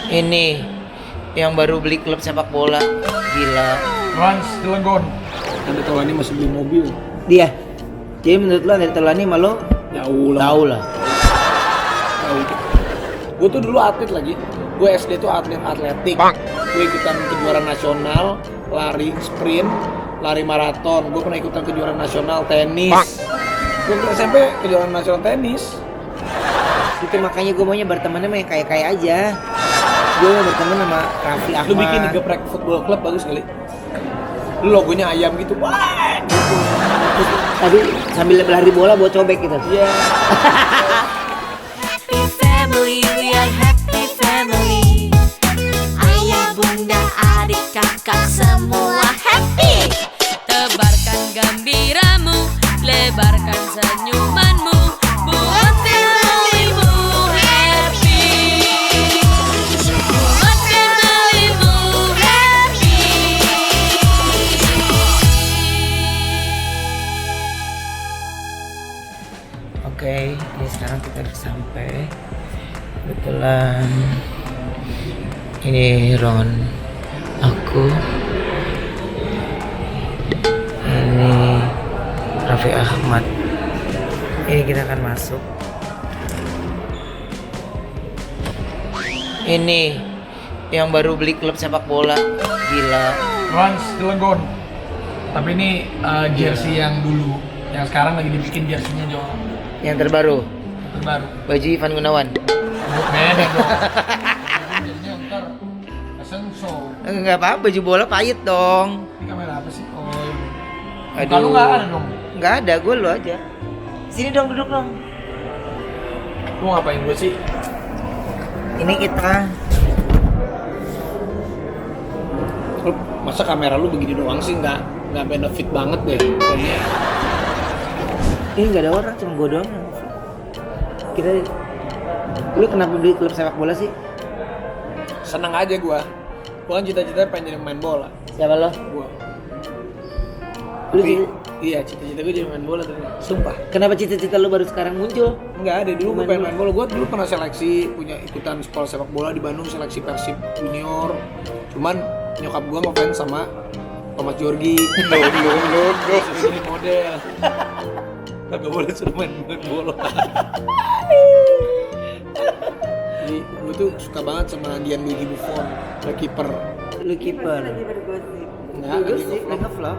Ini yang baru beli klub sepak bola. Gila. Rans Cilegon. Ada Tolani masih beli mobil. Dia. Jadi menurut lo dari Telani malu Jauh lah. tahu lah. Jauh. Gue tuh dulu atlet lagi. Gue SD tuh atletik. Gue ikutan kejuaraan nasional, lari sprint, lari maraton. Gue pernah ikutan kejuaraan nasional tenis. Gue ke SMP kejuaraan nasional tenis. Itu makanya gue maunya berteman sama yang kaya-kaya aja. Gue mau berteman sama Raffi Ahmad. Lu bikin Geprek Football Club bagus kali. Lu logonya ayam gitu. Wah. Tadi sambil lari bola buat cobek gitu. Iya. Happy family, we are happy family. Ayah, bunda, adik, kakak semua happy. Tebarkan gembiramu, lebarkan senyumanmu, buat familymu happy. Buat familymu happy. Oke, ini sekarang kita udah sampai. Kebetulan ini Ron, aku, ini Raffi Ahmad. Ini kita akan masuk. Ini yang baru beli klub sepak bola. Gila. Rans Cilegon. Tapi ini jersey yang dulu. Yang sekarang lagi dibikin jersey-nya Jo. Yang terbaru. Terbaru. Baju Ivan Gunawan. Beda dong. Jersey ntar Asenso. Enggak apa, baju bola pahit dong. Ini kamera apa sih? Oh. Aduh. Kalau nggak ada dong. Enggak ada, gue lu aja. Sini dong, duduk dong. Lu ngapain gue sih? Ini kita Lu masa kamera lu begini doang sih nggak benefit banget deh kayaknya. ini nggak ada orang, cuma gue doang. Kita, lu kenapa beli klub sepak bola sih? Seneng aja gua kan cita-cita pengen jadi main bola. Siapa lo? Gua. Lu Tapi, sih, iya cita-cita gue jadi main bola tuh. Sumpah. kenapa cita-cita lu baru sekarang muncul? Enggak ada dulu gue Main pengen main bola. Gue dulu pernah seleksi punya ikutan sekolah sepak bola di Bandung, seleksi Persib junior. Cuman nyokap gue ngefans sama Thomas Jorgi. Ini model. Kagak boleh suruh main bola. Jadi gue tuh suka banget sama Gianluigi Buffon, kiper. Lu kiper. Enggak, Bagus sih, lagi lagi vlog.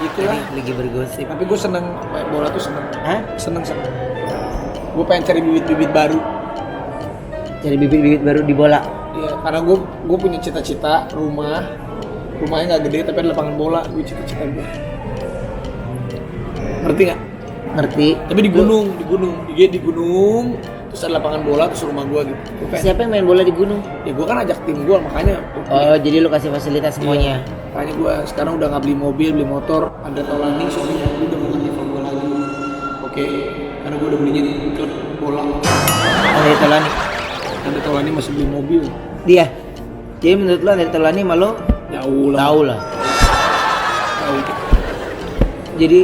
Itulah. Lagi bergosip. Tapi gue seneng main bola tuh seneng. Hah? Seneng. Gue pengen cari bibit-bibit baru. Cari bibit-bibit baru di bola. Iya, karena gue punya cita-cita rumahnya nggak gede tapi ada lapangan bola. Gue cita-cita gue. Ngerti nggak? Ngerti? Tapi di gunung, di gunung, terus ada lapangan bola terus rumah gue gitu. Gua pengen- Siapa yang main bola di gunung? Ya gue kan ajak tim gue makanya. Oh, jadi lu kasih fasilitas semuanya. Iya. Makanya gue sekarang udah nggak beli mobil, beli motor. Ada Tolani, soalnya gue udah bukan level gue lagi. Oke, karena gue udah belinya di klub bola. Dari Telani. Ada Tolani masih beli mobil. Dia. Jadi menurut lu dari Telani malu Jauh lah. tahu lah. Jauh. Jadi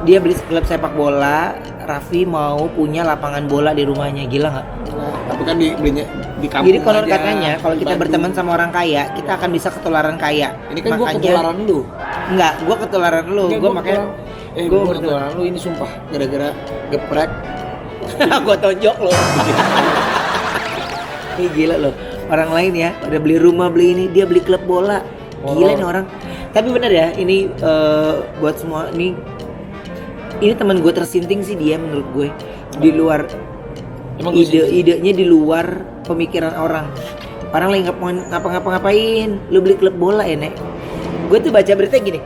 dia beli klub sepak bola, Raffi mau punya lapangan bola di rumahnya, gila nggak? Nah, tapi kan belinya di kampung. Jadi konon aja, katanya kalau di kita Bandung. berteman sama orang kaya, kita akan bisa ketularan kaya. Ini kan gue ketularan lu. Enggak, gua ketularan lu. Enggak, Gua makanya gue gua ketularan lu ini sumpah gara-gara geprek. gua tonjok lo. Ini gila loh. Orang lain ya, udah beli rumah, beli ini, dia beli klub bola. Gila nih orang. Tapi bener ya, ini buat semua ini teman gue tersinting sih dia menurut gue. Di luar Emang gue sih. idenya di luar pemikiran orang. Orang lagi ngapa-ngapain, lu beli klub bola ya, Nek. Gue tuh baca berita gini.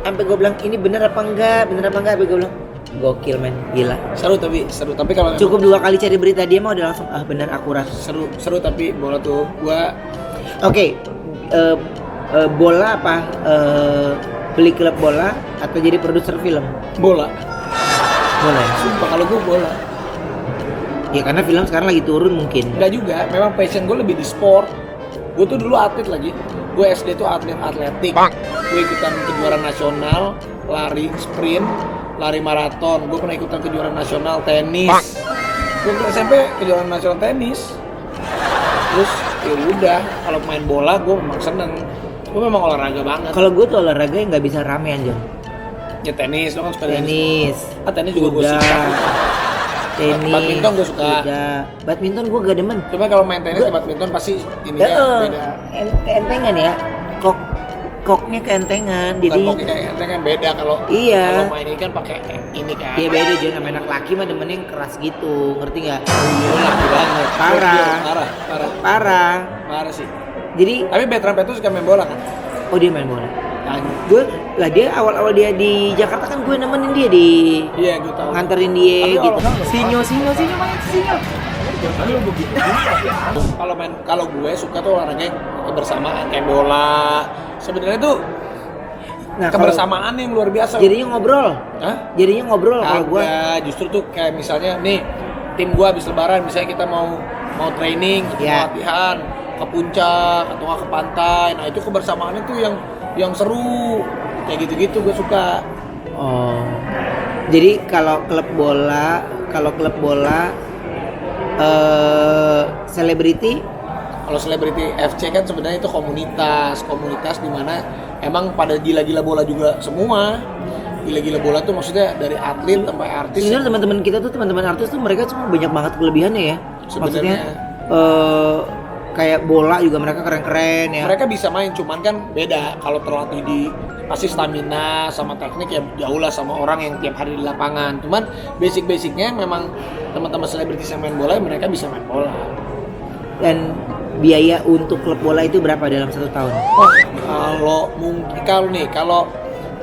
Sampai gue bilang ini bener apa enggak? Sampai gue bilang gokil men, gila. Seru tapi kalau Cukup 2 kali cari berita dia mah udah langsung bener akurat. seru tapi bola tuh gua Oke, bola apa? Beli klub bola atau jadi produser film? bola. Bola ya? Sumpah kalau gua bola. Ya karena film sekarang lagi turun mungkin. Enggak juga, memang passion gue lebih di sport. Gue tuh dulu atlet lagi. Gue SD tuh atletik. Gue ikutan kejuaraan nasional, lari sprint, lari maraton, gue pernah ikutan kejuaraan nasional tenis. Gue ke SMP kejuaraan nasional tenis. Terus ya udah, kalau main bola gue memang seneng. Gue memang olahraga banget. Kalau gue tuh olahraga yang nggak bisa ramean, Jon. Ya tenis, lo kan suka Tenis. tenis juga gue Udah. suka. Tenis. Badminton gue suka. Udah. Badminton gue gak demen. Cuma kalau main tenis di badminton pasti ininya beda. Keentengan ya. Koknya keentengan. Bukan Jadi pokoknya kayak enteng kan beda kalau Iya. kalau main ini kan pakai ini kan. dia beda Jon, sama anak laki mah demen yang keras gitu, ngerti nggak? Iya, laki banget. Parah. Parah sih. Jadi, Tapi Bertrand Petrus suka main bola kan? oh dia main bola. Tanya. Gue lah dia awal-awal dia di Jakarta kan gue nemenin dia di Iya, gue tahu. nganterin dia Tapi gitu. kalau- Sinyo main sinyo. Kalau gue suka tuh olahraga yang kebersamaan kayak bola. Sebenarnya tuh Nah, kalau kebersamaan yang luar biasa. jadinya ngobrol. Hah? Jadinya ngobrol kalau gue. Agak, justru tuh kayak misalnya nih tim gua habis lebaran misalnya kita mau training, mau Ya. latihan ke puncak atau nggak ke pantai. Nah, itu kebersamaannya tuh yang seru. Kayak gitu-gitu gue suka. Oh. Jadi kalau klub bola selebriti Kalau selebriti FC kan sebenarnya itu komunitas di mana emang pada gila-gila bola juga semua. Gila-gila bola tuh maksudnya dari atlet sampai artis. sebenarnya teman-teman artis tuh mereka cuma banyak banget kelebihannya ya. Maksudnya Sebenarnya. kayak bola juga mereka keren-keren ya. Mereka bisa main, cuman kan beda kalau terlatih di pasti stamina sama teknik ya jauh lah sama orang yang tiap hari di lapangan. Cuman basic-basicnya memang teman-teman selebritis yang main bola mereka bisa main bola. Dan biaya untuk klub bola itu berapa dalam 1 tahun? Oh, kalau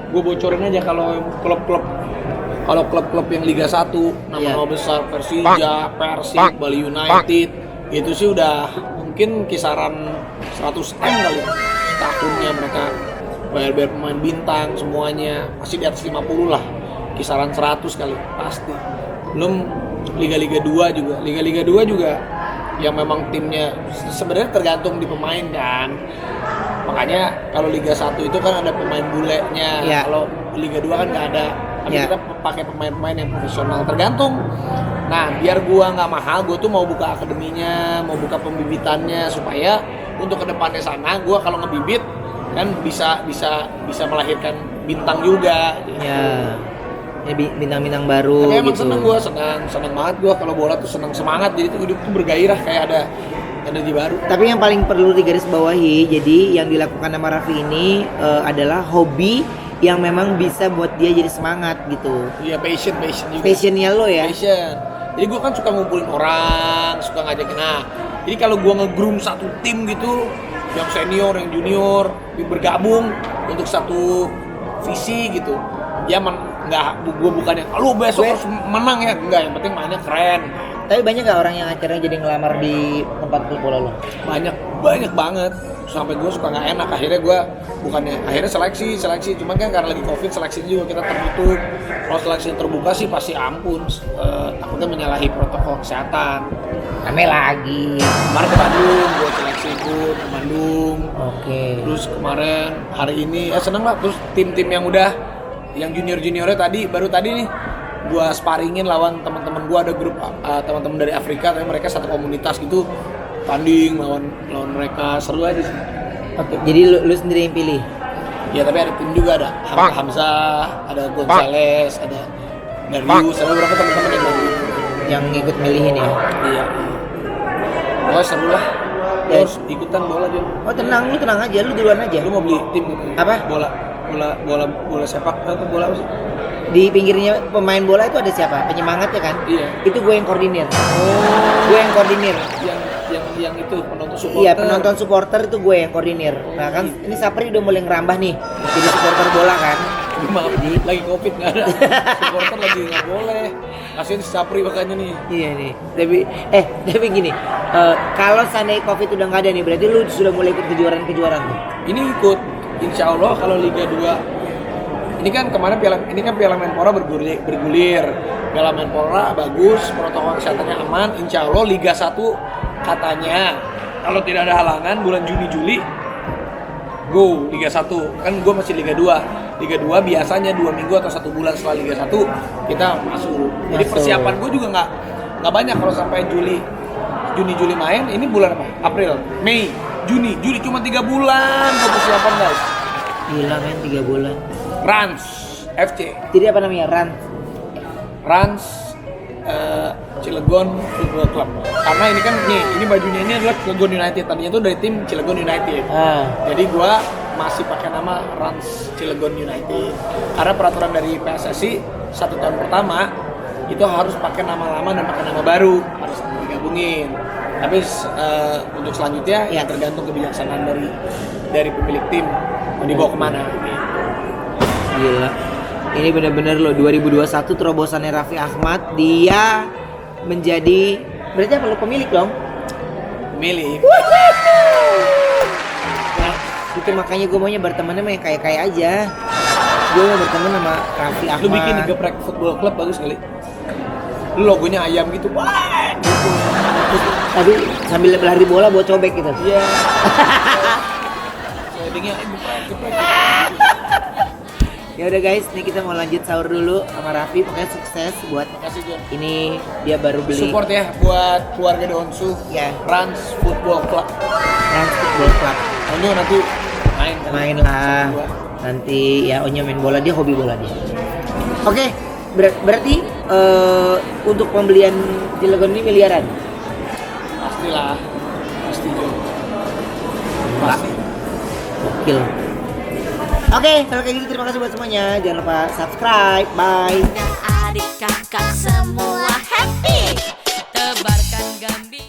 gue bocorin aja kalau klub-klub yang Liga 1 nama besar Persija, Persib, Bali United itu sih udah mungkin kisaran 100 M kali setahunnya mereka bayar pemain bintang semuanya pasti di atas 50 lah, kisaran 100 kali pasti. Belum Liga-Liga 2 juga. Liga-Liga 2 juga yang memang timnya sebenarnya tergantung di pemain kan. Makanya kalau Liga 1 itu kan ada pemain bulenya. Ya. Kalau Liga 2 kan nggak ada. Tapi Ya. kita pakai pemain-pemain yang profesional tergantung. Nah, biar gua nggak mahal, gua tuh mau buka akademinya, mau buka pembibitannya supaya untuk kedepannya sana gua kalau ngebibit kan bisa melahirkan bintang juga. Gitu. Ya. Ya bintang-bintang baru Tapi emang gitu. seneng banget gue kalau bola tuh seneng semangat, jadi tuh hidup tuh bergairah kayak ada energi baru. Tapi yang paling perlu digarisbawahi, jadi yang dilakukan sama Raffi ini adalah hobi yang memang bisa buat dia jadi semangat gitu. Iya, passion juga. Passionnya lo ya. Passion. Jadi gue kan suka ngumpulin orang, suka ngajakin. Nah, jadi kalau gue nge-groom satu tim gitu, yang senior, yang junior, bergabung untuk satu visi gitu. Ya gue bukan yang lu besok harus menang ya, enggak, yang penting mainnya keren. Tapi banyak gak orang yang akhirnya jadi ngelamar di tempat klub bola lo? Banyak banget, sampai gue suka nggak enak. Akhirnya seleksi cuman kan karena lagi covid seleksi juga kita tertutup. Kalau seleksi terbuka sih pasti ampun, takutnya menyalahi protokol kesehatan. Rame lagi. Kemarin ke Bandung, gue seleksi ikut ke Bandung. Oke. Terus kemarin hari ini seneng lah. Terus tim-tim yang udah yang juniornya baru tadi nih gua sparingin lawan teman-teman gua, ada grup teman-teman dari Afrika tapi mereka satu komunitas gitu, tanding lawan mereka, seru aja sih. Oke. Jadi lu sendiri yang pilih. Ya tapi ada tim juga, ada Hamzah, ada Gonzales, ada Darius, ada beberapa teman-teman Yang ikut milihin ya. Iya. Oh seru lah. Lu harus ikutan bola juga. Oh tenang, lu tenang aja, lu duluan aja. Lu mau beli tim gitu? Apa? Bola sepak atau bola apa sih? Di pinggirnya pemain bola itu ada siapa? Penyemangatnya kan? Iya. Itu gue yang koordinir. Oh. Gue yang koordinir. Yang itu penonton supporter. Iya, penonton supporter itu gue yang koordinir. Nah kan ini Sapri udah mulai ngerambah nih jadi supporter bola kan. Maaf, lagi covid nggak ada. Supporter lagi nggak boleh. Kasihin si Sapri makanya nih. Iya nih. Tapi gini, kalau seandainya covid udah nggak ada nih, berarti lu sudah mulai ikut kejuaraan tuh. Ini ikut, insya Allah kalau Liga 2. Ini kan kemarin Piala Menpora bergulir. Piala Menpora bagus, protokol kesehatannya aman. Insya Allah Liga 1 katanya kalau tidak ada halangan bulan Juni Juli go Liga 1. Kan gue masih Liga 2. Liga 2 biasanya 2 minggu atau 1 bulan setelah Liga 1 kita masuk. Jadi Masuk. persiapan gue juga nggak banyak kalau sampai Juni Juli main. Ini bulan apa? April, Mei, Juni cuma 3 bulan gue persiapan guys. Gila men 3 bulan. Rans FC, Jadi apa namanya? Rans Cilegon Football Club. Karena ini kan ini bajunya ini adalah Cilegon United. Tadinya tuh dari tim Cilegon United. Jadi gua masih pakai nama Rans Cilegon United. Karena peraturan dari PSSI 1 tahun pertama itu harus pakai nama lama dan pakai nama baru, harus digabungin. Tapi untuk selanjutnya ya tergantung kebijaksanaan dari pemilik tim mau dibawa kemana. Gila. Ini benar-benar loh 2021 terobosannya Raffi Ahmad, dia menjadi berarti apa lo pemilik dong? Pemilik. Nah, itu makanya gue maunya berteman sama yang kaya-kaya aja. Gue mau berteman sama Raffi Ahmad. Lu bikin Geprek Football Club bagus kali. Lu logonya ayam gitu. Wah. Tapi sambil lari bola buat cobek gitu. Iya. Shadingnya geprek. Ya udah guys, nih kita mau lanjut sahur dulu sama Raffi. Pokoknya sukses buat Makasih John. ini, dia baru beli Support ya buat keluarga Donsu. Ya. Rans Football Club. Rans Football Club. Onyo nanti Main lah. Nanti ya Onyo main bola, dia hobi bola dia. Oke, berarti untuk pembelian Cilegon ini miliaran. Pastilah. Pasti John. Enggak. Pasti. Gokil. Oke, kalau kayak gitu terima kasih buat semuanya. Jangan lupa subscribe. Bye. Bunda, adik, kakak, semua